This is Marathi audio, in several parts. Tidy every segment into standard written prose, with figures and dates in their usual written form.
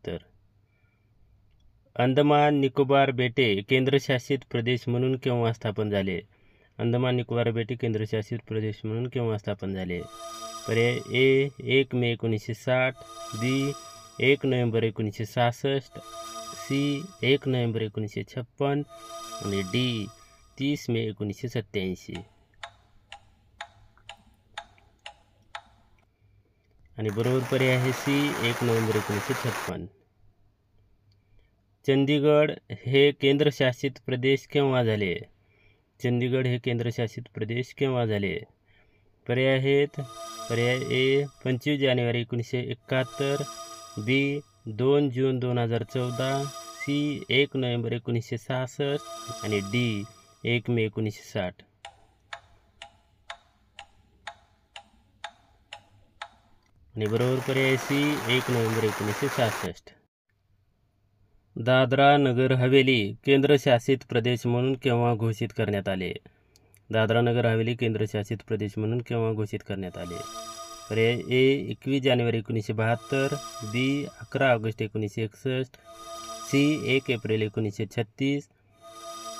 1975. अंदमान निकोबार बेटे केंद्रशासित प्रदेश म्हणून केव्हा स्थापन झाले? अंदमान निकोबार बेटे केंद्रशासित प्रदेश म्हणून केव्हा स्थापन झाले? पर्याय ए 1 मे 1960, बी 1 नोव्हेंबर 1966, सी 1 नोव्हेंबर 1956 आणि डी 30 मे 1987. आणि बरोबर पर्याय आहे सी 1 नोव्हेंबर 1956. चंदीगड हे केंद्रशासित प्रदेश केव्हा झाले? चंदीगड हे केंद्रशासित प्रदेश केव्हा झाले? पर्याय आहेत पर्याय ए 25 जानेवारी 1971, बी 2 जून 2014, सी 1 नोव्हेंबर 1966 आणि डी 1 मे 1960. आणि बरोबर पर्याय सी 1 नोव्हेंबर 1966. दादरा नगर हवेली केंद्रशासित प्रदेश म्हणून केव्हा घोषित करण्यात आले? दादरा नगर हवेली केंद्रशासित प्रदेश म्हणून केव्हा घोषित करण्यात आले? पर्याय ए 21 जानेवारी 1972, बी 11 ऑगस्ट 1961, सी 1 एप्रिल 1936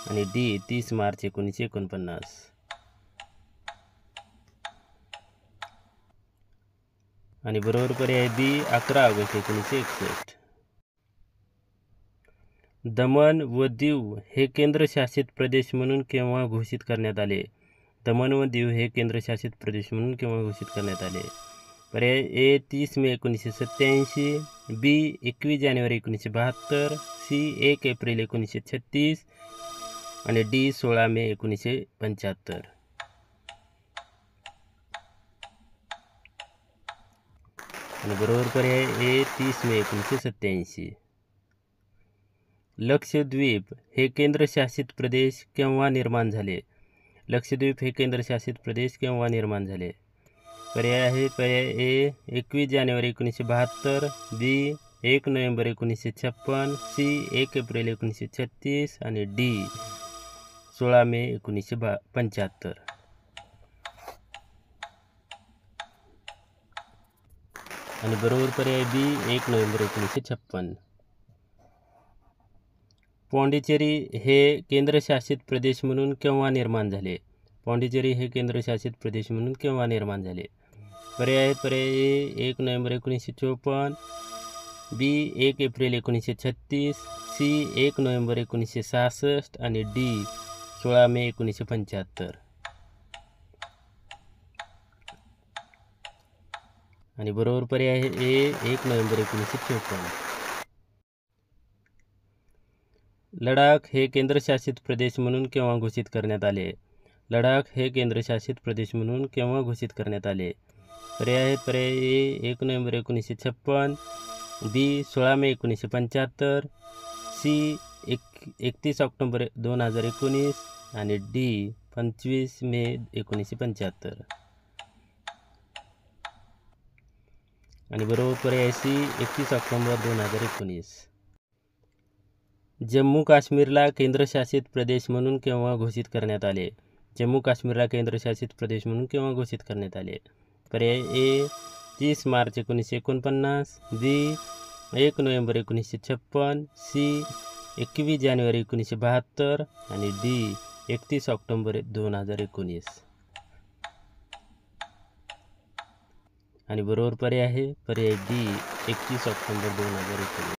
आणि डी 30 मार्च 1949. आणि बरोबर पर्याय बी 11 ऑगस्ट 1961. दमण व दीव हे केंद्रशासित प्रदेश म्हणून केव्हा घोषित करण्यात आले? दमण व दीव हे केंद्रशासित प्रदेश म्हणून केव्हा घोषित करण्यात आले? पर्याय ए 30 मे 1987, बी 21 जानेवारी 1972, सी 1 एप्रिल 1936 आणि डी 16 मे 1975. आणि बरोबर पर्याय ए 30 मे 1987. लक्षद्वीप हे केंद्रशासित प्रदेश केव्हा निर्माण झाले? लक्षद्वीप हे केंद्रशासित प्रदेश केव्हा निर्माण झाले? पर्याय आहे पर्याय ए 21 जानेवारी 1972, बी 1 नोव्हेंबर 1956, सी 1 एप्रिल 1936 आणि डी 16 मे 1975. आणि बरोबर पर्याय बी 1 नोव्हेंबर 1956. पाँडिचेरी हे केंद्रशासित प्रदेश म्हणून केव्हा निर्माण झाले? पाँडिचेरी हे केंद्रशासित प्रदेश म्हणून केव्हा निर्माण झाले? पर्याय ए 1 नोव्हेंबर 1954, बी 1 एप्रिल 1936, सी 1 नोव्हेंबर 1966 आणि डी 16 मे 1975. आणि बरोबर पर्याय आहे ए 1 नोव्हेंबर 1954. लडाख हे केंद्रशासित प्रदेश म्हणून केव्हा घोषित करण्यात आले? लडाख हे केंद्रशासित प्रदेश म्हणून केव्हा घोषित करण्यात आले? पर्याय आहेत पर्याय ए 1 नोव्हेंबर 1956, बी 16 मे 1975, सी 31 ऑक्टोबर 2019 आणि डी 25 मे 1975. आणि बरोबर पर्याय सी 31 ऑक्टोबर 2019. जम्मू काश्मीरला केंद्रशासित प्रदेश म्हणून केव्हा घोषित करण्यात आले? जम्मू काश्मीरला केंद्रशासित प्रदेश म्हणून केव्हा घोषित करण्यात आले? पर्याय ए 30 मार्च 1949, बी 1 नोव्हेंबर 1956, सी 21 जानेवारी 1972 आणि डी 31 ऑक्टोबर 2019. आणि बरोबर पर्याय आहे पर्याय डी 31 ऑक्टोबर 2019.